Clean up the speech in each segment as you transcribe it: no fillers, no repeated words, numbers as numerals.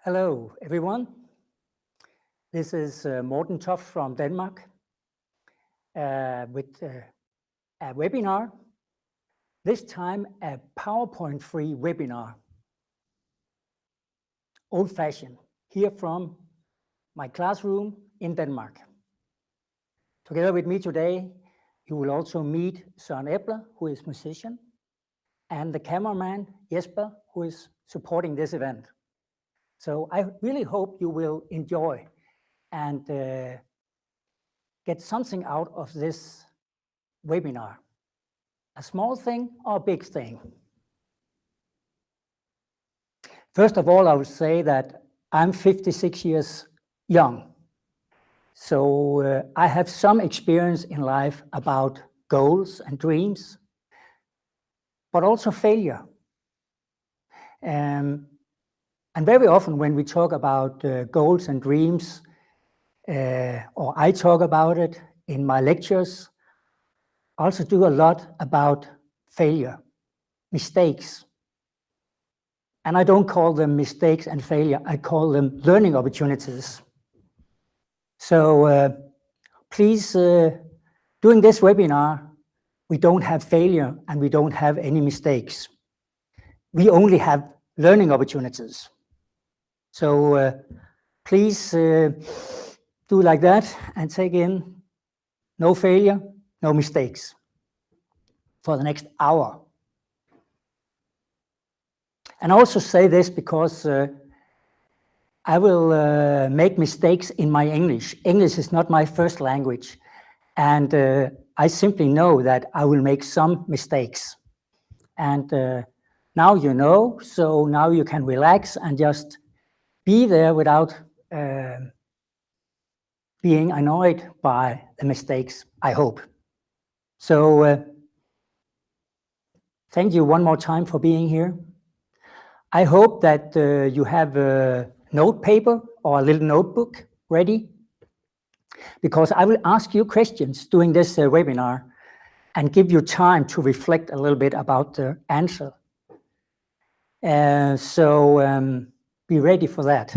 Hello, everyone. This is Morten Toft from Denmark with a webinar, this time a PowerPoint-free webinar, old-fashioned, here from my classroom in Denmark. Together with me today, you will also meet Søren Epler, who is a musician, and the cameraman, Jesper, who is supporting this event. So I really hope you will enjoy and get something out of this webinar. A small thing or a big thing. First of all, I would say that I'm 56 years young. So I have some experience in life about goals and dreams, but also failure. And very often when we talk about goals and dreams, or I talk about it in my lectures, I also do a lot about failure, mistakes. And I don't call them mistakes and failure, I call them learning opportunities. So please, during this webinar, we don't have failure and we don't have any mistakes. We only have learning opportunities. So please do like that and take in no failure, no mistakes for the next hour. And I also say this because I will make mistakes in my English. English is not my first language. And I simply know that I will make some mistakes. And now you know, so now you can relax and just be there without being annoyed by the mistakes, I hope. So thank you one more time for being here. I hope that you have a note paper or a little notebook ready, because I will ask you questions during this webinar and give you time to reflect a little bit about the answer. So be ready for that.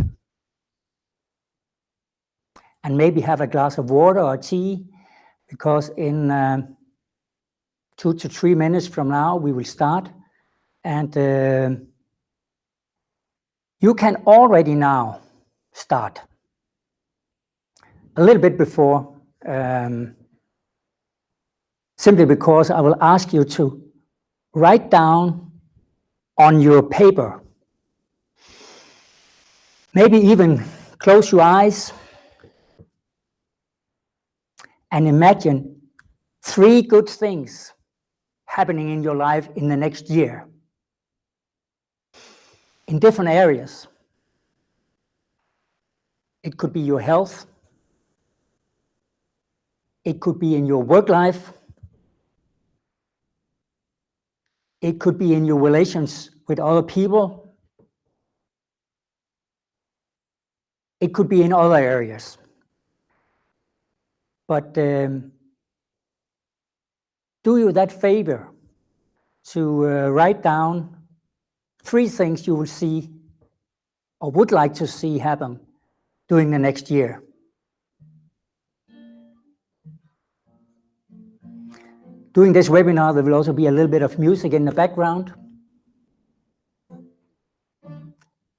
And maybe have a glass of water or tea, because in 2 to 3 minutes from now we will start. And you can already now start a little bit before, simply because I will ask you to write down on your paper, maybe even close your eyes and imagine 3 good things happening in your life in the next year, in different areas. It could be your health, it could be in your work life, it could be in your relations with other people, it could be in other areas. But do you that favor to write down 3 things you will see or would like to see happen during the next year. During this webinar, there will also be a little bit of music in the background.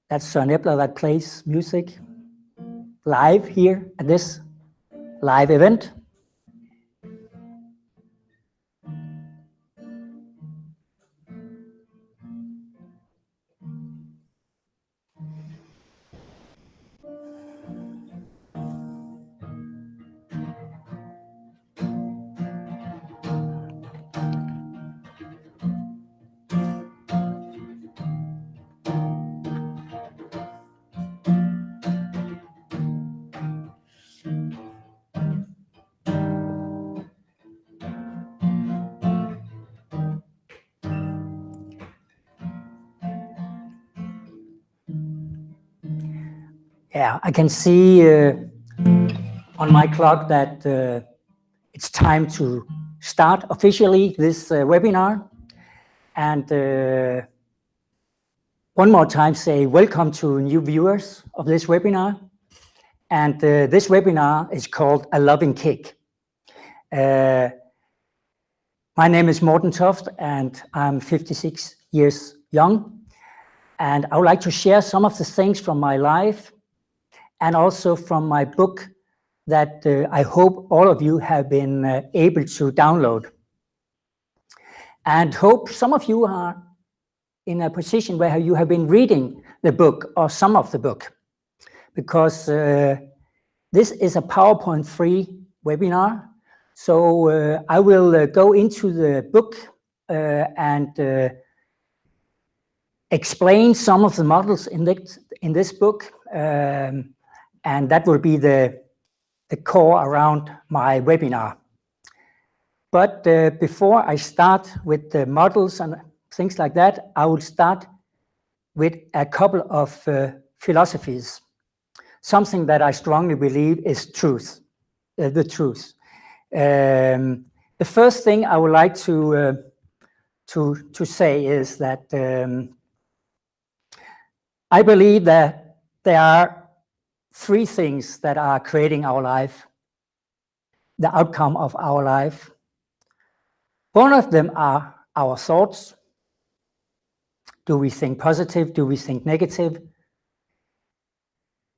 That's Søren Epler that plays music live here at this live event. Yeah, I can see on my clock that it's time to start officially this webinar. And one more time say welcome to new viewers of this webinar. And this webinar is called A Loving Kick. My name is Morten Toft, and I'm 56 years young. And I would like to share some of the things from my life and also from my book that I hope all of you have been able to download. And hope some of you are in a position where you have been reading the book or some of the book, because this is a PowerPoint-free webinar. So I will go into the book and explain some of the models in this book, and that will be the core around my webinar. But before I start with the models and things like that, I will start with a couple of philosophies, something that I strongly believe is truth, the truth. The first thing I would like to say is that I believe that there are three things that are creating our life, the outcome of our life. One of them are our thoughts. Do we think positive? Do we think negative?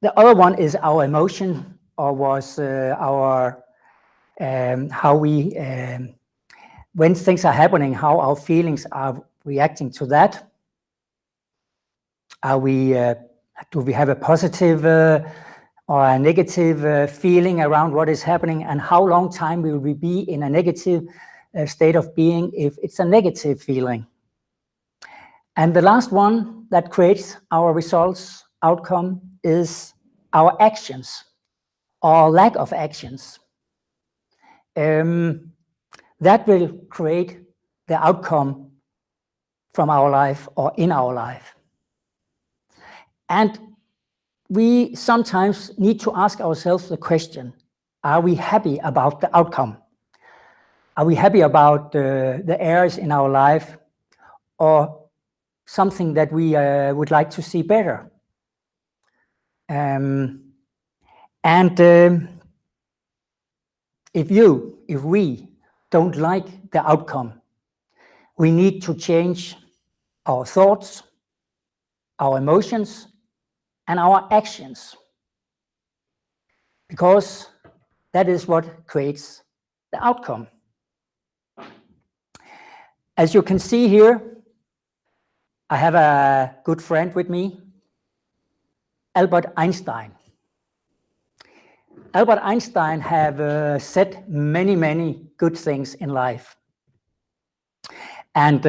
The other one is our emotion, or was our how we, when things are happening, how our feelings are reacting to that. Are we, do we have a positive or a negative feeling around what is happening, and how long time will we be in a negative state of being if it's a negative feeling? And the last one that creates our results outcome is our actions or lack of actions. That will create the outcome from our life or in our life. And we sometimes need to ask ourselves the question, are we happy about the outcome? Are we happy about the areas in our life, or something that we would like to see better? If we don't like the outcome, we need to change our thoughts, our emotions, and our actions, because that is what creates the outcome. As you can see here, I have a good friend with me, Albert Einstein. Albert Einstein have said many good things in life. And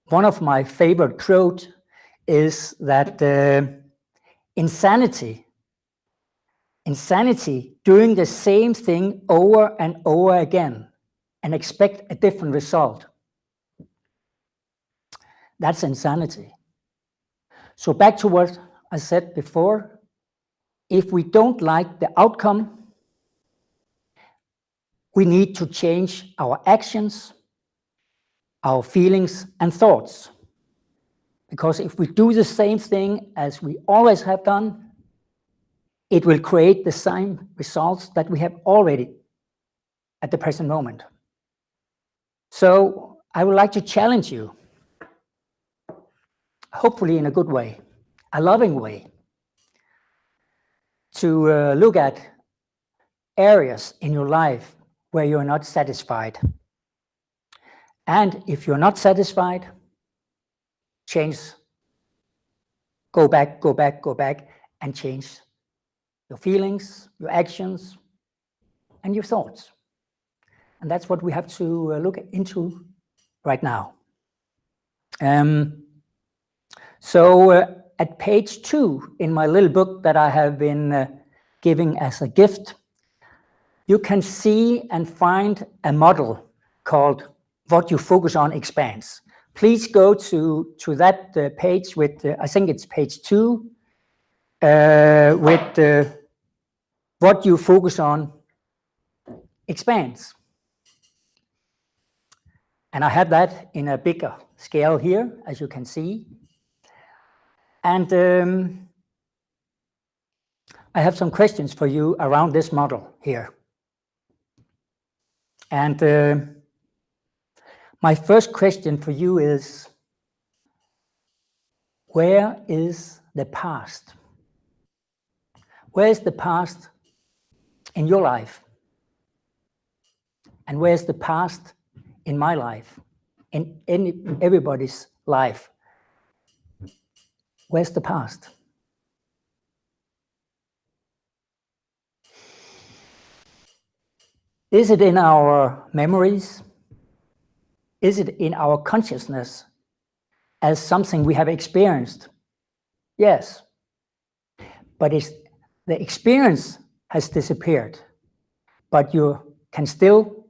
one of my favorite quotes is that insanity, doing the same thing over and over again and expect a different result. That's insanity. So back to what I said before, if we don't like the outcome, we need to change our actions, our feelings and thoughts. Because if we do the same thing as we always have done, it will create the same results that we have already at the present moment. So I would like to challenge you, hopefully in a good way, a loving way, to look at areas in your life where you're not satisfied. And if you're not satisfied, change, go back, and change your feelings, your actions, and your thoughts. And that's what we have to look into right now. So at page 2 in my little book that I have been giving as a gift, you can see and find a model called What You Focus On Expands. Please go to that page with, I think it's page 2, with What You Focus On Expands. And I have that in a bigger scale here, as you can see. And I have some questions for you around this model here. And my first question for you is, where is the past? Where is the past in your life? And where's the past in my life? In everybody's life? Where's the past? Is it in our memories? Is it in our consciousness as something we have experienced? Yes. But the experience has disappeared, but you can still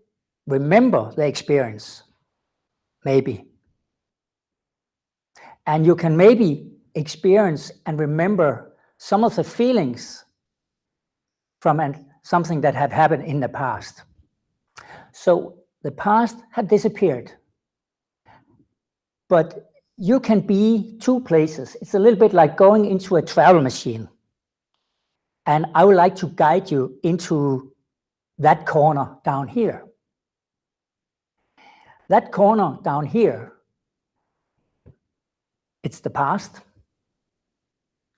remember the experience, maybe. And you can maybe experience and remember some of the feelings from something that had happened in the past. So the past had disappeared, but you can be two places. It's a little bit like going into a travel machine. And I would like to guide you into that corner down here. That corner down here, it's the past.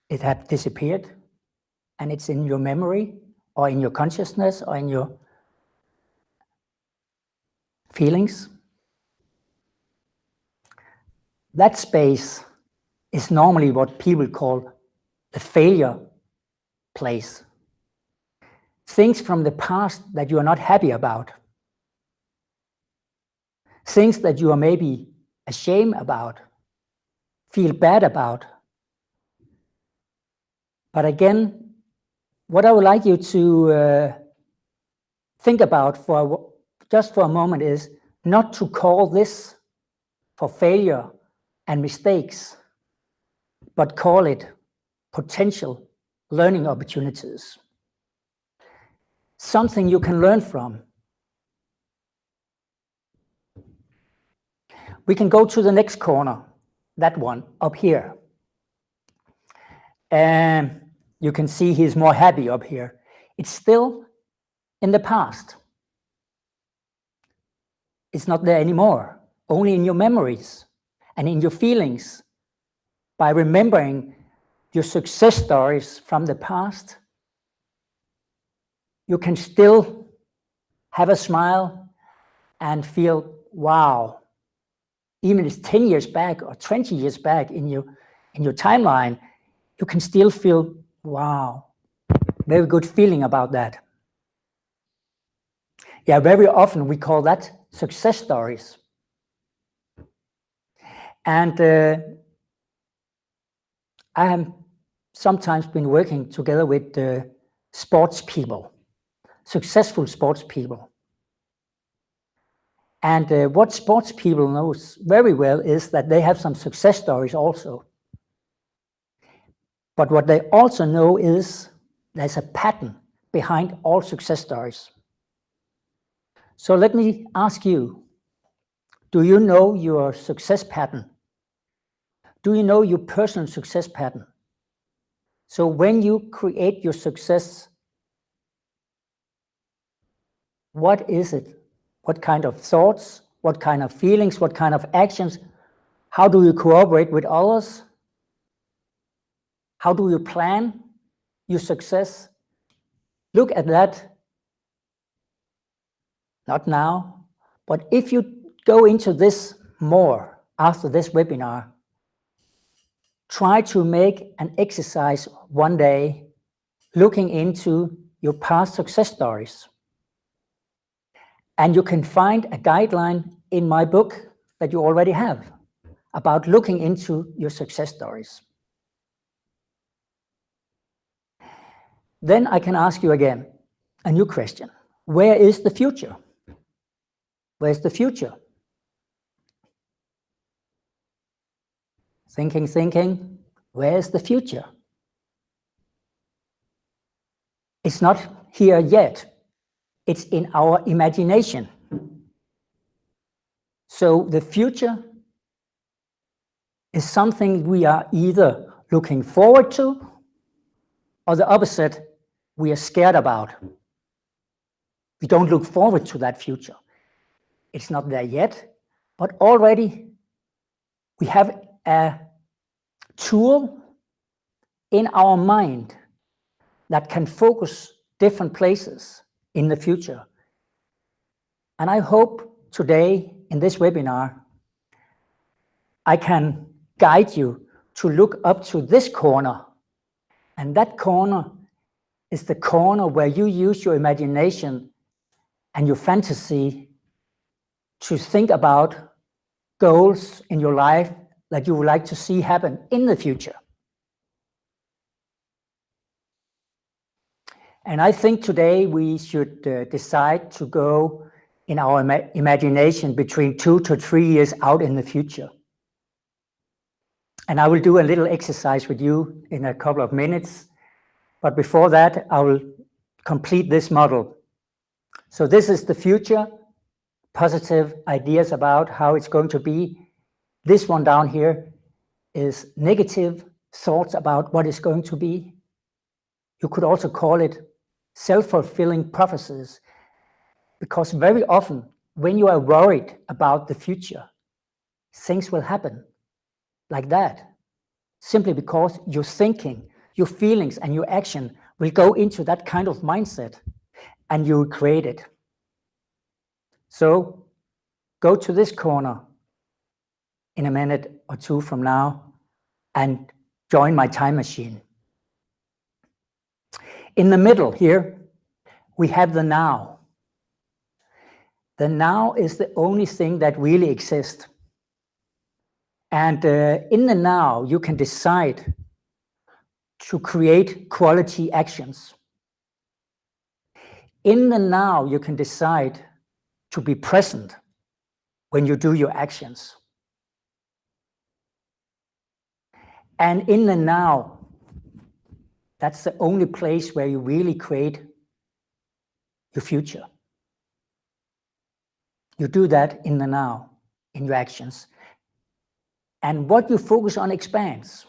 It had disappeared, and it's in your memory, or in your consciousness, or in your feelings. That space is normally what people call the failure place. Things from the past that you are not happy about. Things that you are maybe ashamed about, feel bad about. But again, what I would like you to think about just for a moment is not to call this for failure and mistakes, but call it potential learning opportunities. Something you can learn from. We can go to the next corner, that one up here. And you can see he's more happy up here. It's still in the past. It's not there anymore, only in your memories and in your feelings. By remembering your success stories from the past, you can still have a smile and feel, wow, even if it's 10 years back or 20 years back in your timeline, you can still feel, wow, very good feeling about that. Yeah, very often we call that success stories. And I have sometimes been working together with sports people, successful sports people. And what sports people knows very well is that they have some success stories also. But what they also know is there's a pattern behind all success stories. So let me ask you, do you know your success pattern? Do you know your personal success pattern? So when you create your success, what is it? What kind of thoughts? What kind of feelings? What kind of actions? How do you cooperate with others? How do you plan your success? Look at that. Not now, but if you go into this more after this webinar, try to make an exercise one day looking into your past success stories. And you can find a guideline in my book that you already have about looking into your success stories. Then I can ask you again a new question. Where is the future? Where's the future? Thinking, where's the future? It's not here yet. It's in our imagination. So the future is something we are either looking forward to, or the opposite, we are scared about? We don't look forward to that future. It's not there yet, but already we have a tool in our mind that can focus different places in the future. And I hope today in this webinar, I can guide you to look up to this corner. And that corner is the corner where you use your imagination and your fantasy to think about goals in your life that you would like to see happen in the future. And I think today we should decide to go in our imagination between 2 to 3 years out in the future. And I will do a little exercise with you in a couple of minutes. But before that, I will complete this model. So this is the future, positive ideas about how it's going to be. This one down here is negative thoughts about what it's going to be. You could also call it self-fulfilling prophecies, because very often when you are worried about the future, things will happen like that, simply because your thinking, your feelings, and your action will go into that kind of mindset, and you create it. So go to this corner in a minute or two from now and join my time machine. In the middle here, we have the now. The now is the only thing that really exists. And in the now, you can decide to create quality actions. In the now, you can decide to be present when you do your actions. And in the now, that's the only place where you really create your future. You do that in the now, in your actions. And what you focus on expands.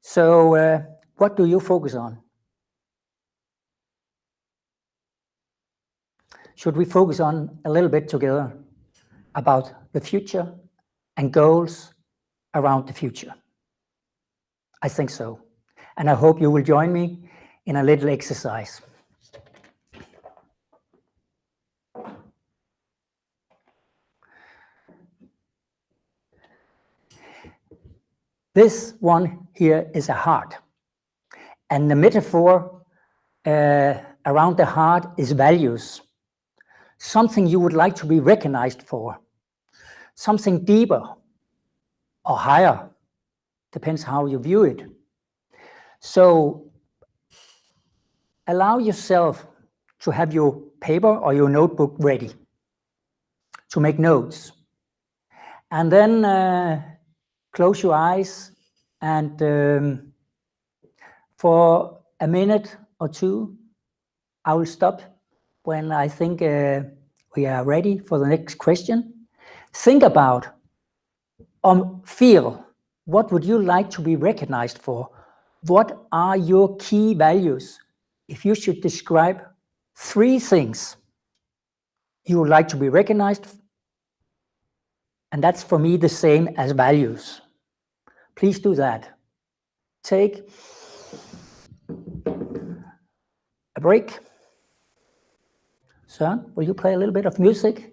So what do you focus on? Should we focus on a little bit together about the future and goals around the future? I think so. And I hope you will join me in a little exercise. This one here is a heart. And the metaphor around the heart is values. Something you would like to be recognized for. Something deeper or higher. Depends how you view it. So allow yourself to have your paper or your notebook ready to make notes. And then close your eyes and for a minute or two, I will stop when I think we are ready for the next question. Think about or feel, what would you like to be recognized for? What are your key values? If you should describe 3 things you would like to be recognized, and that's for me the same as values. Please do that. Take a break. Søren, will you play a little bit of music?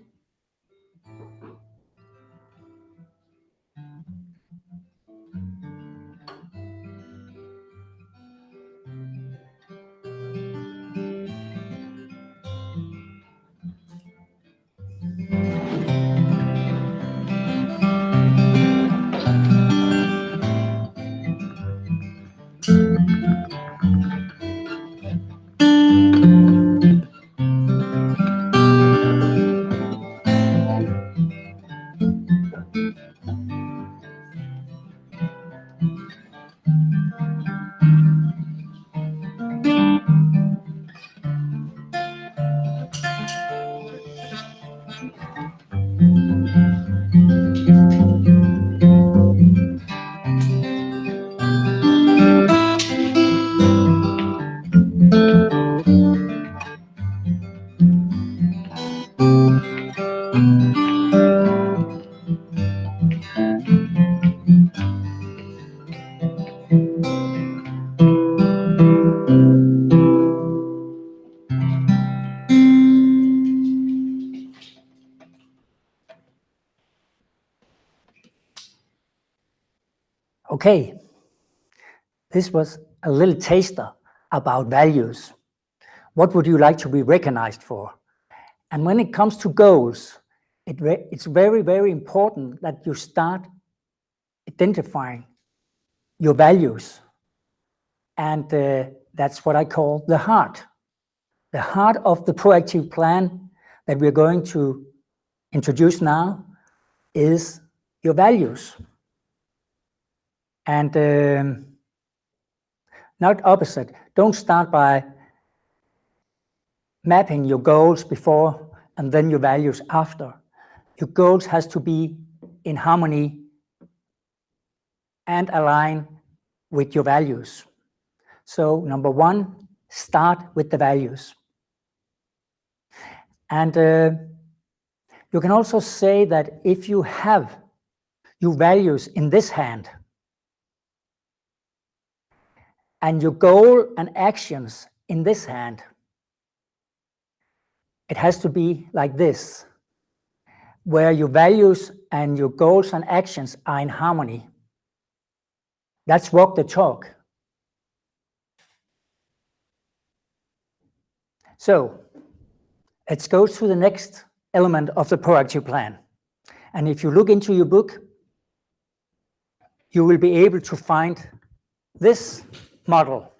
Okay, this was a little taster about values. What would you like to be recognized for? And when it comes to goals, it's very, very important that you start identifying your values. And that's what I call the heart. The heart of the proactive plan that we're going to introduce now is your values. And not opposite. Don't start by mapping your goals before and then your values after. Your goals has to be in harmony and align with your values. So number one, start with the values. And you can also say that if you have your values in this hand and your goal and actions in this hand, it has to be like this, where your values and your goals and actions are in harmony. That's walk the talk. So let's go to the next element of the proactive plan. And if you look into your book, you will be able to find this model,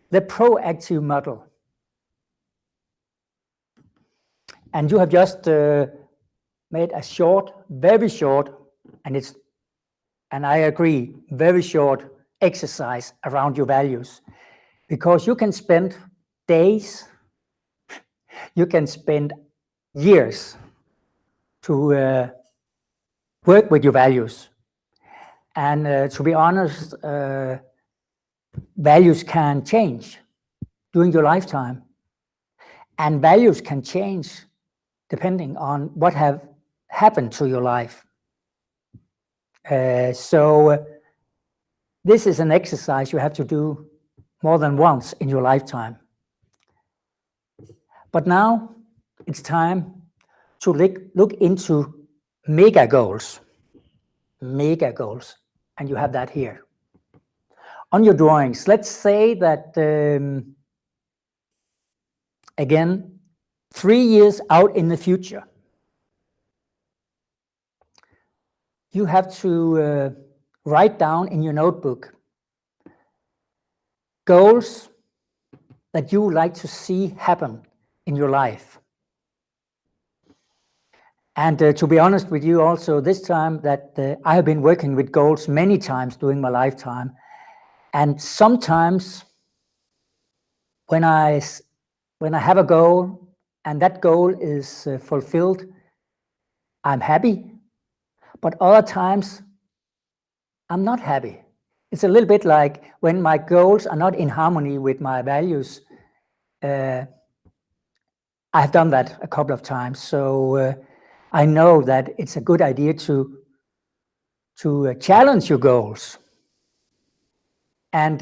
the proactive model. And you have just made a short, very short, and I agree, very short exercise around your values. Because you can spend days, you can spend years to work with your values. And to be honest, values can change during your lifetime. And values can change depending on what have happened to your life. So this is an exercise you have to do more than once in your lifetime. But now it's time to look into mega goals. Mega goals. And you have that here. On your drawings, let's say that, again, 3 years out in the future, you have to write down in your notebook goals that you would like to see happen in your life. And to be honest with you also, this time that I have been working with goals many times during my lifetime. And sometimes when I have a goal and that goal is fulfilled, I'm happy. But other times, I'm not happy. It's a little bit like when my goals are not in harmony with my values. I've done that a couple of times. So I know that it's a good idea to challenge your goals. And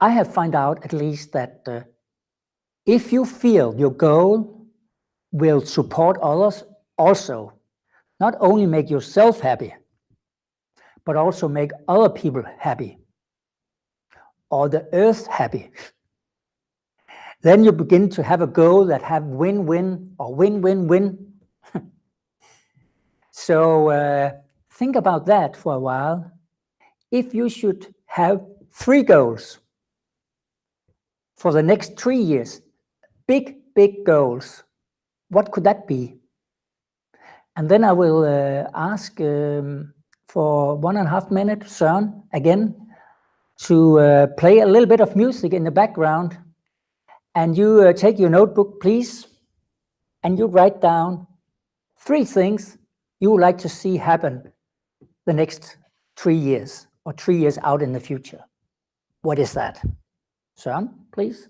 I have found out at least that if you feel your goal will support others, also not only make yourself happy, but also make other people happy, or the earth happy, then you begin to have a goal that have win-win or win-win-win. So think about that for a while. If you should have 3 goals for the next 3 years, big goals, what could that be? And then I will ask for 1.5 minutes, Søren, again, to play a little bit of music in the background. And you take your notebook, please, and you write down 3 things you would like to see happen the next 3 years or 3 years out in the future. What is that? Søren, please.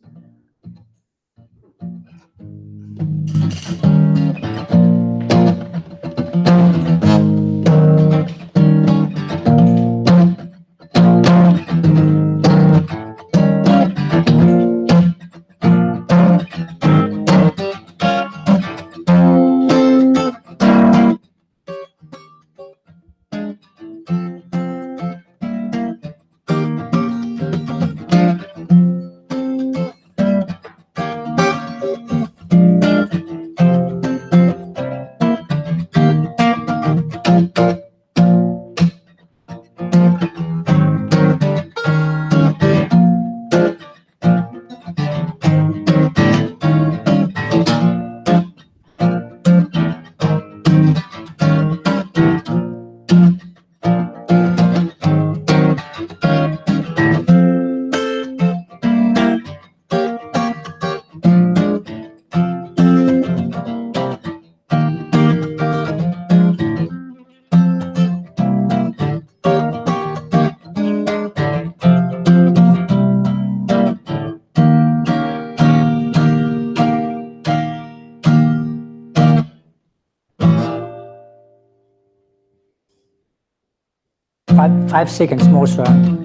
5 seconds more, Søren.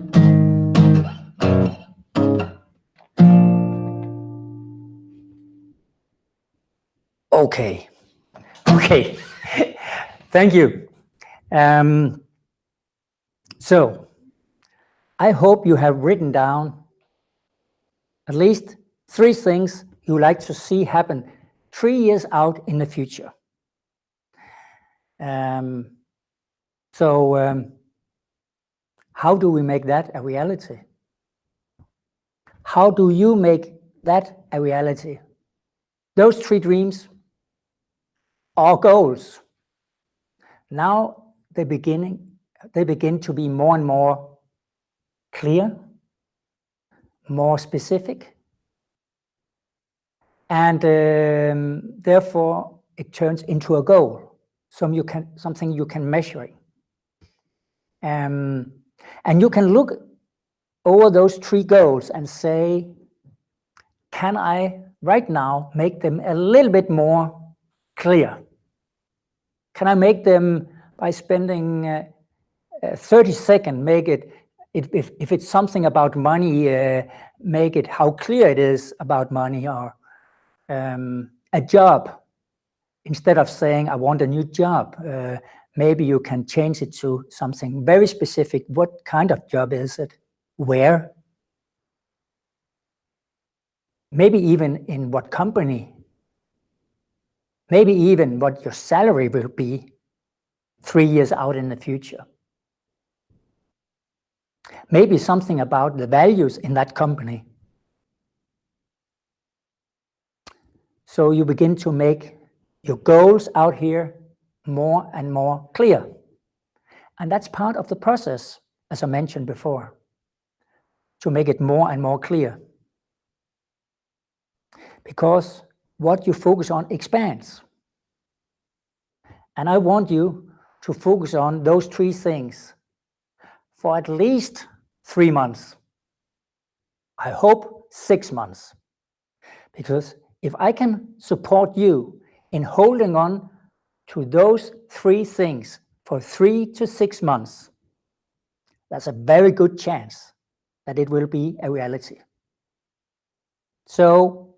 Okay. Thank you. So I hope you have written down at least 3 things you like to see happen 3 years out in the future. How do we make that a reality? How do you make that a reality? Those 3 dreams or goals, now they begin to be more and more clear, more specific, and therefore it turns into a goal, something you can measure. And you can look over those 3 goals and say, can I right now make them a little bit more clear? Can I make them by spending 30 seconds, make it, if it's something about money, make it how clear it is about money, or a job. Instead of saying, I want a new job, maybe you can change it to something very specific. What kind of job is it? Where? Maybe even in what company? Maybe even what your salary will be 3 years out in the future. Maybe something about the values in that company. So you begin to make your goals out here more and more clear. And that's part of the process, as I mentioned before, to make it more and more clear. Because what you focus on expands. And I want you to focus on those 3 things for at least 3 months. I hope 6 months. Because if I can support you in holding on to those 3 things for 3 to 6 months, that's a very good chance that it will be a reality. So,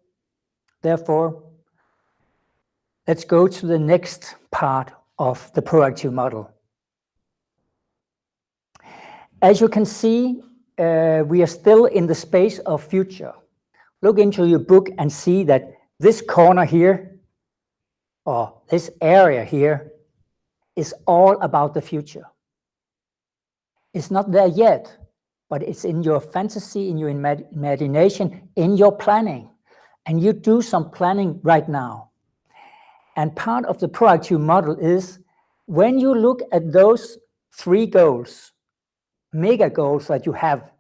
therefore, let's go to the next part of the proactive model. As you can see, we are still in the space of future. Look into your book and see that this corner here, or this area here, is all about the future. It's not there yet, but it's in your fantasy, in your imagination, in your planning. And you do some planning right now. And part of the proactive model is when you look at those 3 goals, mega goals that you have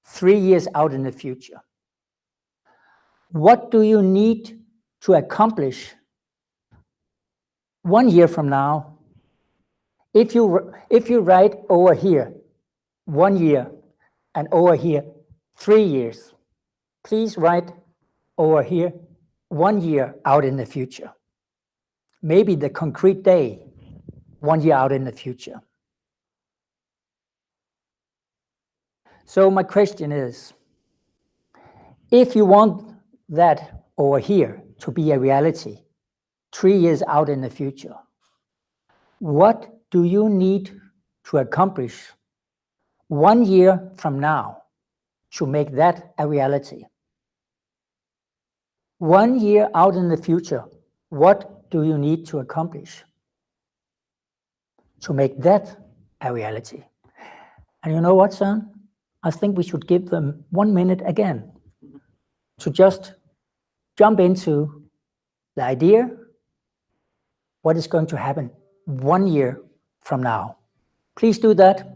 3 years out in the future, what do you need to accomplish 1 year from now? If you write over here 1 year and over here 3 years, please write over here 1 year out in the future. Maybe the concrete day 1 year out in the future. So my question is, if you want that over here to be a reality 3 years out in the future, what do you need to accomplish 1 year from now to make that a reality? 1 year out in the future, what do you need to accomplish to make that a reality? And you know what, son? I think we should give them 1 minute again to just jump into the idea, what is going to happen 1 year from now. Please do that.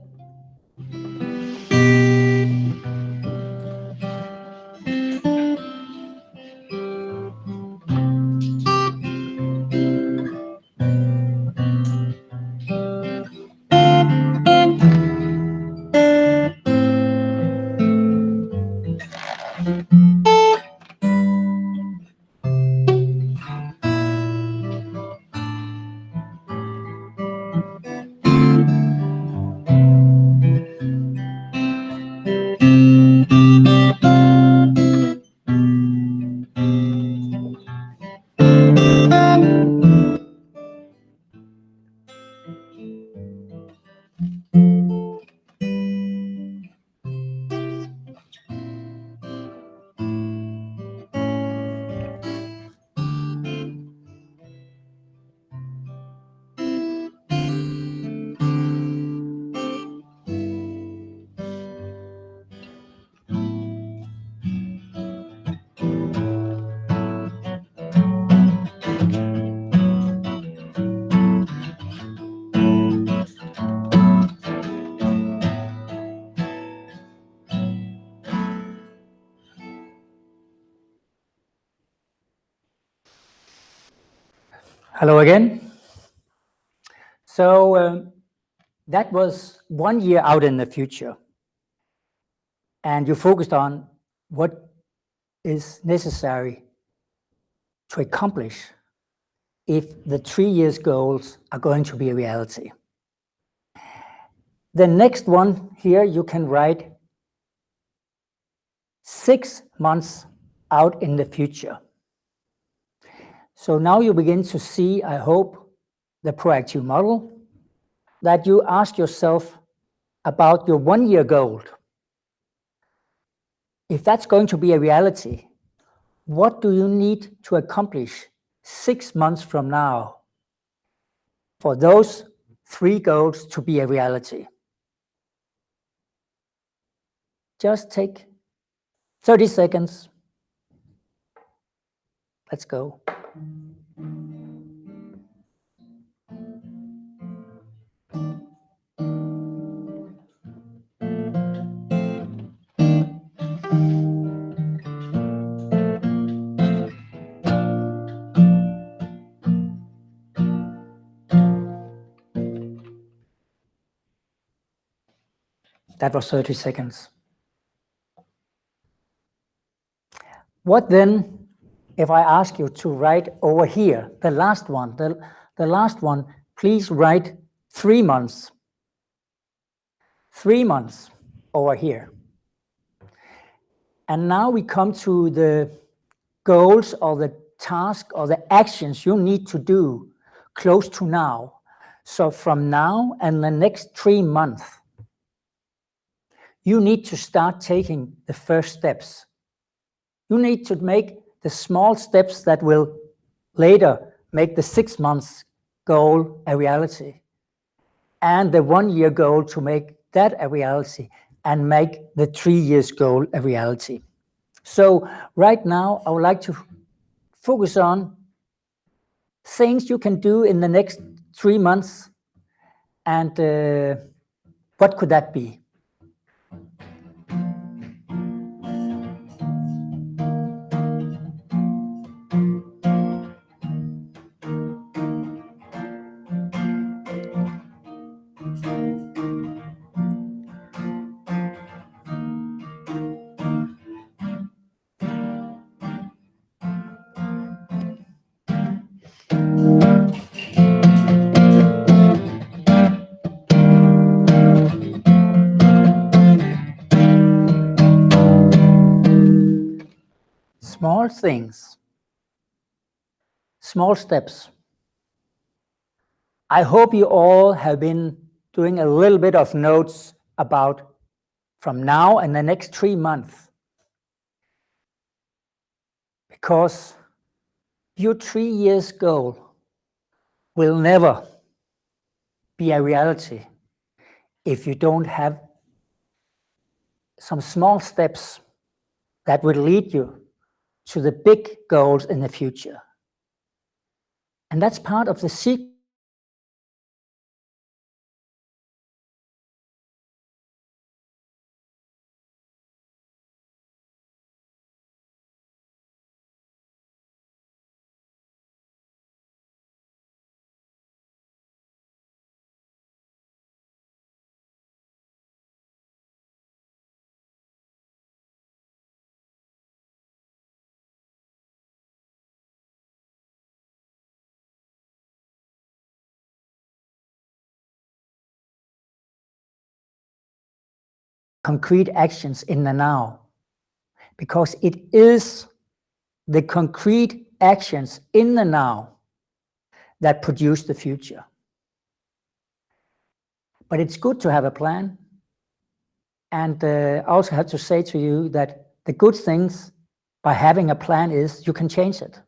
Hello again. So that was 1 year out in the future. And you focused on what is necessary to accomplish if the 3 years goals are going to be a reality. The next one here, you can write 6 months out in the future. So now you begin to see, I hope, the proactive model, that you ask yourself about your 1 year goal. If that's going to be a reality, what do you need to accomplish 6 months from now for those 3 goals to be a reality? Just take 30 seconds. Let's go. That was 30 seconds. What then if I ask you to write over here, the last one, the last one, please write 3 months. 3 months over here. And now we come to the goals or the task or the actions you need to do close to now. So from now and the next 3 months, you need to start taking the first steps. You need to make the small steps that will later make the 6 months goal a reality, and the 1 year goal to make that a reality, and make the 3 years goal a reality. So right now, I would like to focus on things you can do in the next 3 months, and what could that be? Small things, small steps. I hope you all have been doing a little bit of notes about from now and the next 3 months, because your 3 years goal will never be a reality if you don't have some small steps that will lead you to the big goals in the future. And that's part of the secret. Concrete actions in the now, because it is the concrete actions in the now that produce the future. But it's good to have a plan. And I also have to say to you that the good things by having a plan is you can change it.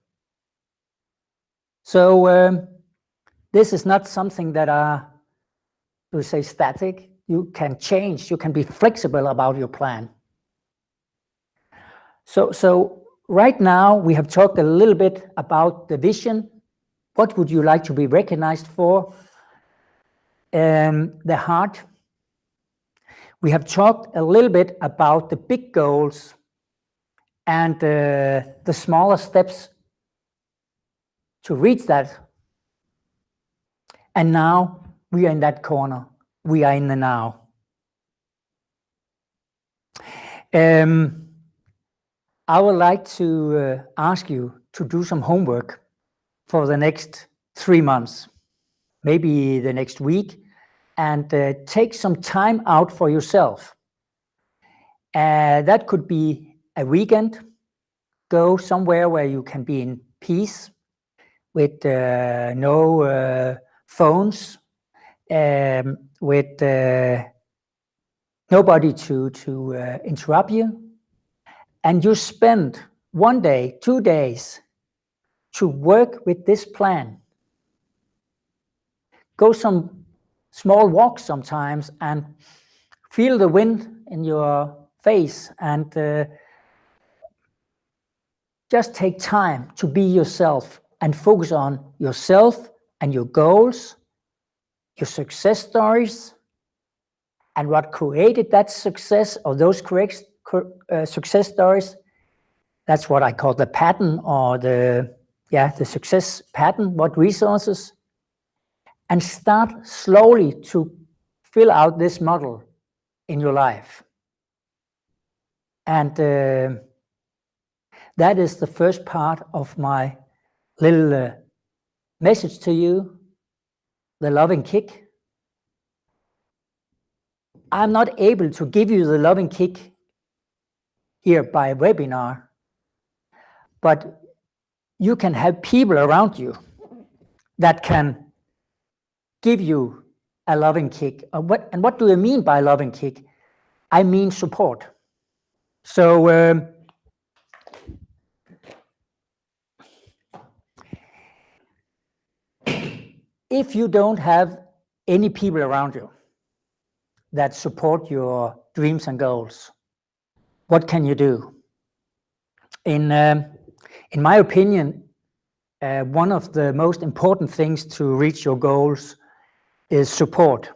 So this is not something that are, we say, static. You can change, you can be flexible about your plan. So right now we have talked a little bit about the vision. What would you like to be recognized for? The heart. We have talked a little bit about the big goals and the smaller steps to reach that. And now we are in that corner. We are in the now. I would like to ask you to do some homework for the next 3 months, maybe the next week, and take some time out for yourself. That could be a weekend. Go somewhere where you can be in peace with no phones, with nobody to interrupt you. And you spend 1 day, 2 days to work with this plan. Go some small walks sometimes and feel the wind in your face, and just take time to be yourself and focus on yourself and your goals, your success stories, and what created that success, or those success stories. That's what I call the pattern, or the success pattern, what resources. And start slowly to fill out this model in your life. And that is the first part of my little message to you, the loving kick. I'm not able to give you the loving kick here by webinar, but you can have people around you that can give you a loving kick. And what do I mean by loving kick? I mean support. So if you don't have any people around you that support your dreams and goals, what can you do? In my opinion, one of the most important things to reach your goals is support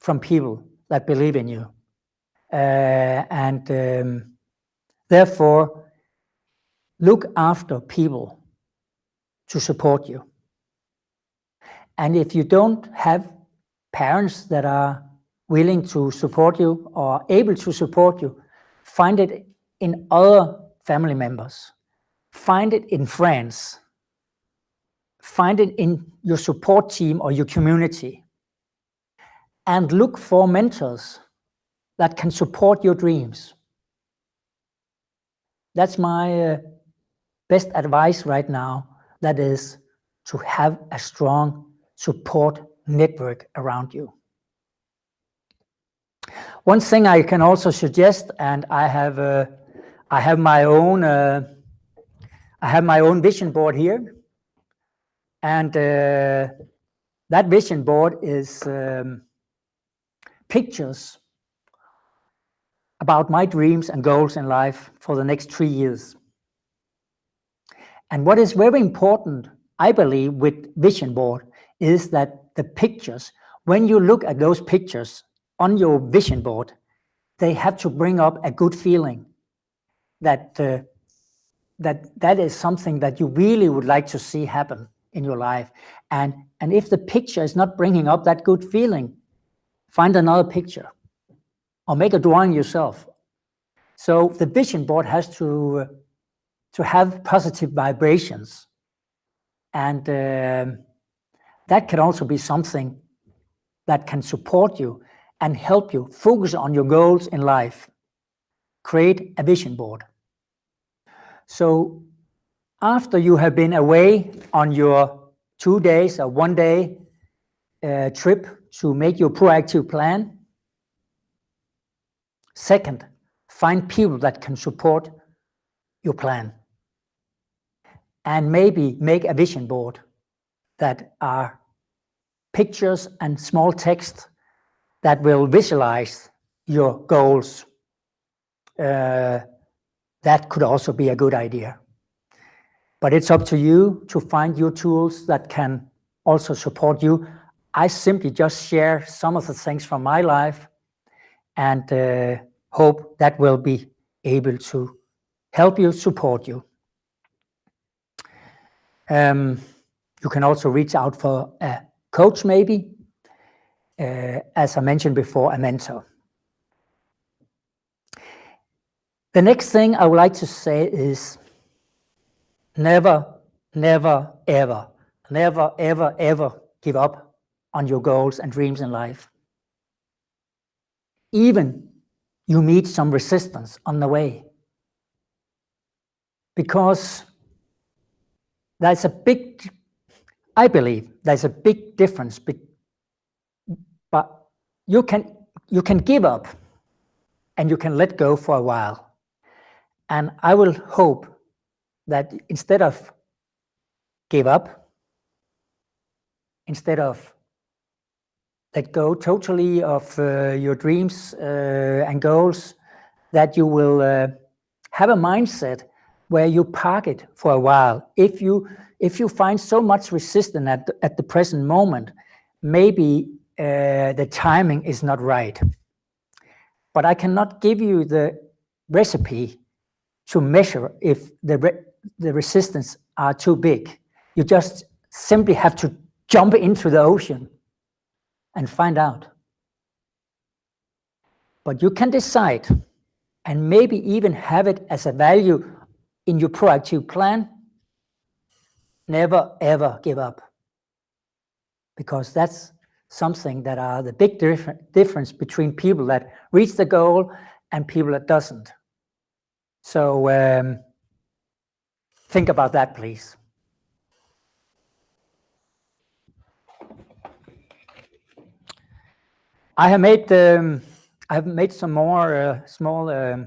from people that believe in you. Therefore, look after people to support you. And if you don't have parents that are willing to support you or able to support you, find it in other family members. Find it in friends. Find it in your support team or your community. And look for mentors that can support your dreams. That's my best advice right now. That is to have a strong support network around you. One thing I can also suggest, and I have my own vision board here, and that vision board is pictures about my dreams and goals in life for the next 3 years. And what is very important, I believe, with vision board is that the pictures, when you look at those pictures on your vision board, they have to bring up a good feeling that that is something that you really would like to see happen in your life. And if the picture is not bringing up that good feeling, find another picture or make a drawing yourself. So the vision board has to have positive vibrations. And that can also be something that can support you and help you focus on your goals in life. Create a vision board. So after you have been away on your 2 days or 1 day trip to make your proactive plan, second, find people that can support your plan. And maybe make a vision board that are pictures and small text that will visualize your goals. That could also be a good idea. But it's up to you to find your tools that can also support you. I simply just share some of the things from my life and hope that will be able to help you, support you. You can also reach out for a coach maybe, as I mentioned before, a mentor. The next thing I would like to say is never, never, ever, never, ever, ever give up on your goals and dreams in life. Even you meet some resistance on the way. Because there's a big, I believe there's a big difference, but you can give up and you can let go for a while. And I will hope that instead of give up, instead of let go totally of your dreams and goals, that you will have a mindset where you park it for a while. If you find so much resistance at the present moment, maybe the timing is not right. But I cannot give you the recipe to measure if the resistance are too big. You just simply have to jump into the ocean and find out. But you can decide and maybe even have it as a value in your proactive plan. Never, ever give up. Because that's something that are the big difference between people that reach the goal and people that doesn't. So think about that, please. I have made some more small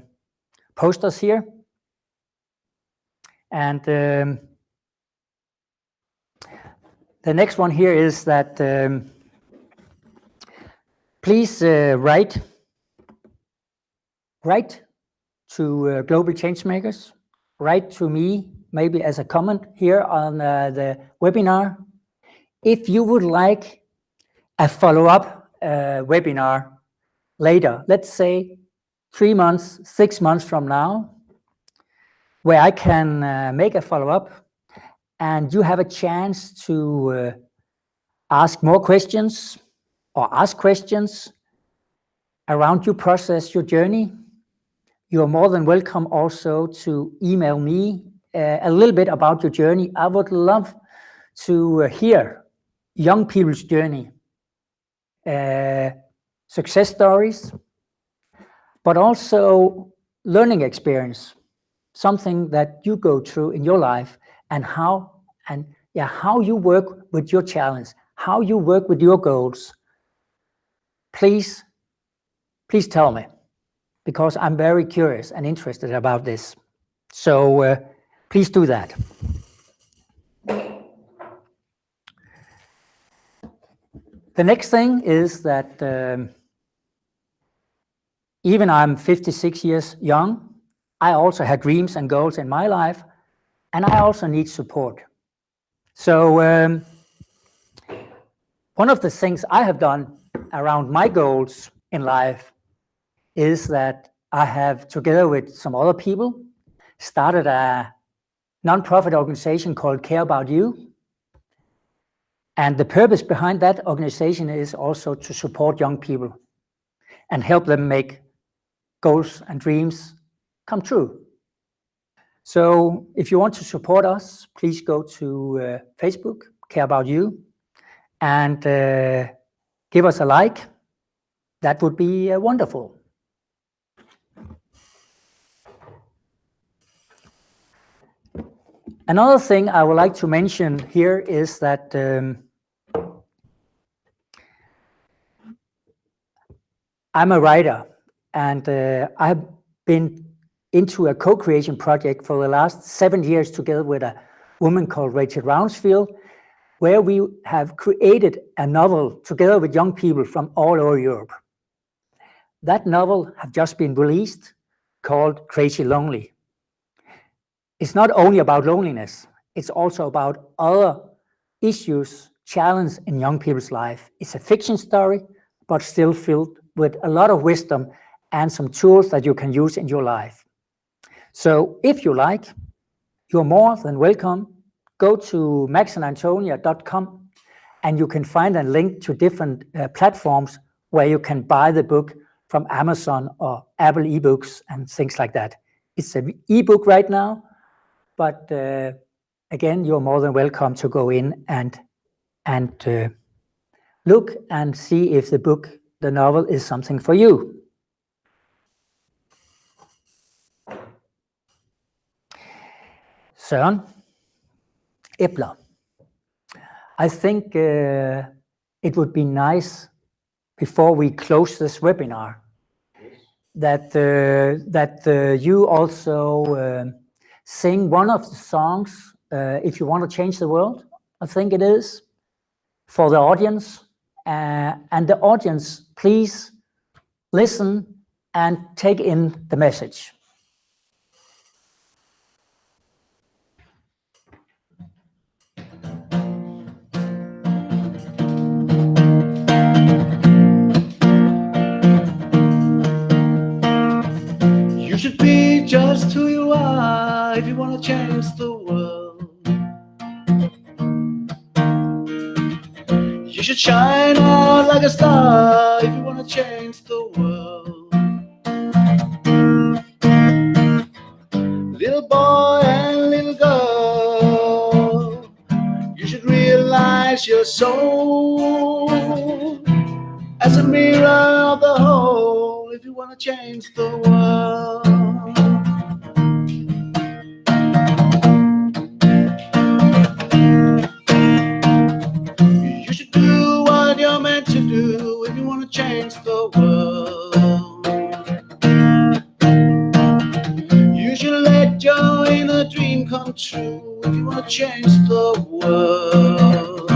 posters here, and the next one here is that please write to Global Changemakers, write to me maybe as a comment here on the webinar. If you would like a follow-up webinar later, let's say 3 months, 6 months from now, where I can make a follow-up and you have a chance to ask more questions or ask questions around your process, your journey. You're more than welcome also to email me a little bit about your journey. I would love to hear young people's journey, success stories, but also learning experience, something that you go through in your life, and how you work with your challenge, how you work with your goals. Please tell me, because I'm very curious and interested about this. So please do that. The next thing is that even I'm 56 years young, I also had dreams and goals in my life, and I also need support. So one of the things I have done around my goals in life is that I have, together with some other people, started a non-profit organization called Care About You. And the purpose behind that organization is also to support young people and help them make goals and dreams come true. So if you want to support us, please go to Facebook, Care About You, and give us a like. That would be wonderful. Another thing I would like to mention here is that I'm a writer, and I've been into a co-creation project for the last 7 years together with a woman called Rachel Rouncefield, where we have created a novel together with young people from all over Europe. That novel has just been released, called Crazy Lonely. It's not only about loneliness, it's also about other issues, challenges in young people's life. It's a fiction story, but still filled with a lot of wisdom and some tools that you can use in your life. So if you like, you're more than welcome. Go to maxandantonia.com and you can find a link to different platforms where you can buy the book from Amazon or Apple eBooks and things like that. It's an ebook right now, but again, you're more than welcome to go in and look and see if the novel is something for you. Søren Epler, I think it would be nice before we close this webinar that you also sing one of the songs, If You Want to Change the World, I think it is, for the audience. And the audience, please listen and take in the message. You should be just who you are if you want to change the world. You should shine out like a star if you want to change the world. Little boy and little girl, you should realize your soul as a mirror of the whole if you want to change the world. You should do what you're meant to do if you want to change the world. You should let your inner dream come true if you want to change the world.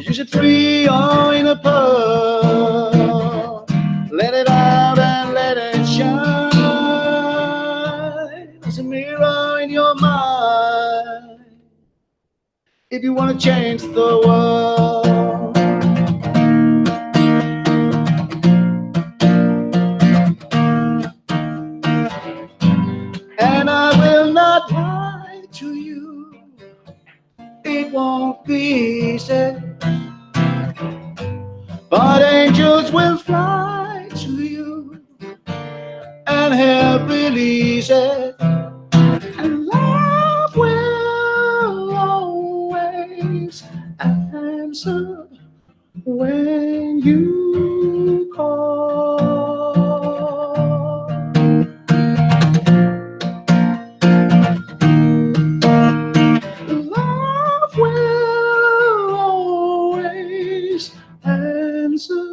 You should free your inner pearl, let it out and let it shine as a mirror in your mind if you want to change the world. And I will not lie to you, it won't be easy, but angels will fly to you and help release it. And love will always answer when you call. Love will always answer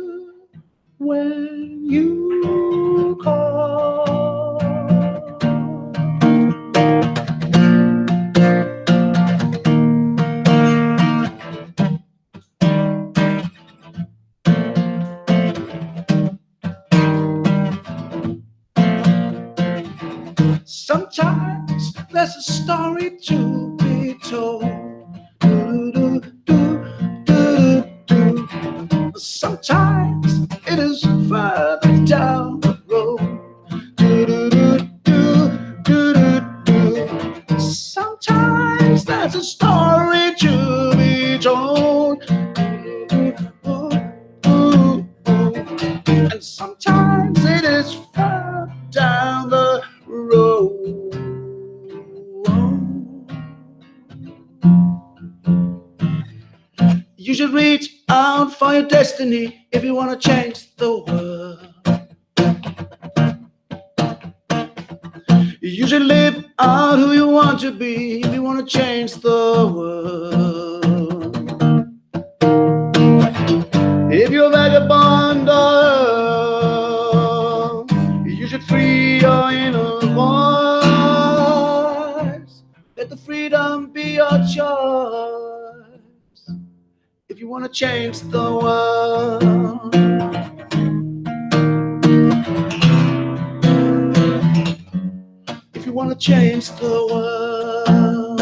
when you call. Sometimes there's a story to be told. Do-do-do-do-do-do. Sometimes it is further down the road. Do-do-do-do-do-do-do. Sometimes there's a story to be told. And sometimes it is far down the road. You should reach out for your destiny if you want to change the world. You should live out who you want to be if you want to change the world. If you're vagabond or you should free your inner voice. Let the freedom be your choice if you want to change the world. If you want to change the world.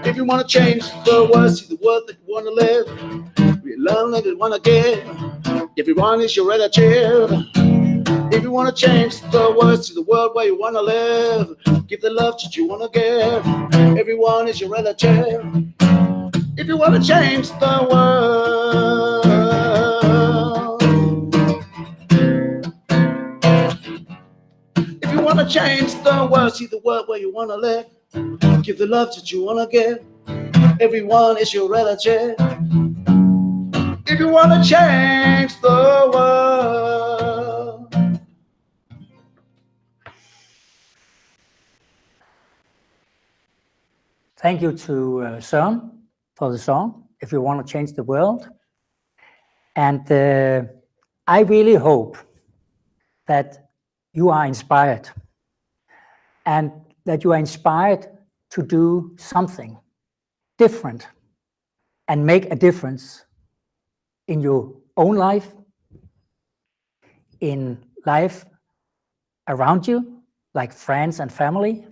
If you want to change the world, see the world that you want to live, we learn that you want to give. Everyone is your relative. If you want to change the words to the world where you want to live, give the love that you want to give. Everyone is your relative. If you want to change the world, if you want to change the world, see the world where you want to live, give the love that you want to give. Everyone is your relative. If you want to change the world. Thank you to Søren for the song, If You Want to Change the World. And I really hope that you are inspired, and that you are inspired to do something different and make a difference in your own life, in life around you, like friends and family.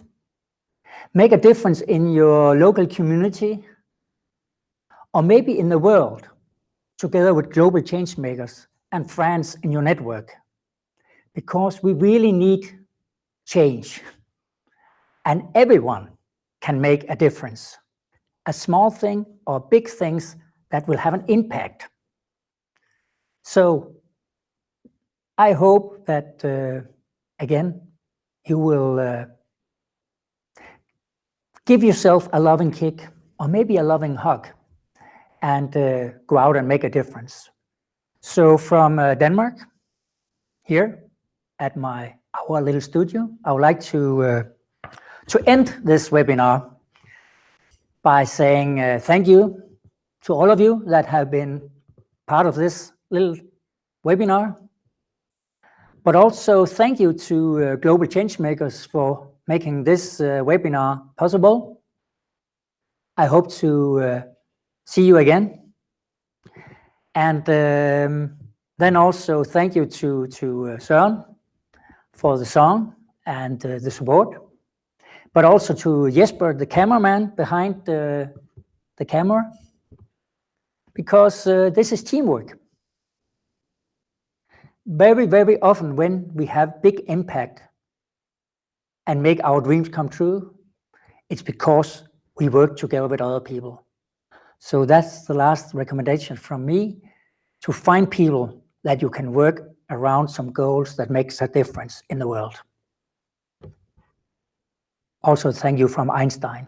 Make a difference in your local community, or maybe in the world, together with global changemakers and friends in your network. Because we really need change, and everyone can make a difference. A small thing or big things that will have an impact. So I hope that, again, you will give yourself a loving kick, or maybe a loving hug, and go out and make a difference. So from Denmark, here at our little studio, I would like to end this webinar by saying thank you to all of you that have been part of this little webinar. But also thank you to Global Changemakers for making this webinar possible. I hope to see you again. And then also thank you to Søren for the song and the support. But also to Jesper, the cameraman behind the camera, because this is teamwork. Very, very often when we have big impact and make our dreams come true, it's because we work together with other people. So that's the last recommendation from me, to find people that you can work around some goals that makes a difference in the world. Also, thank you from Einstein.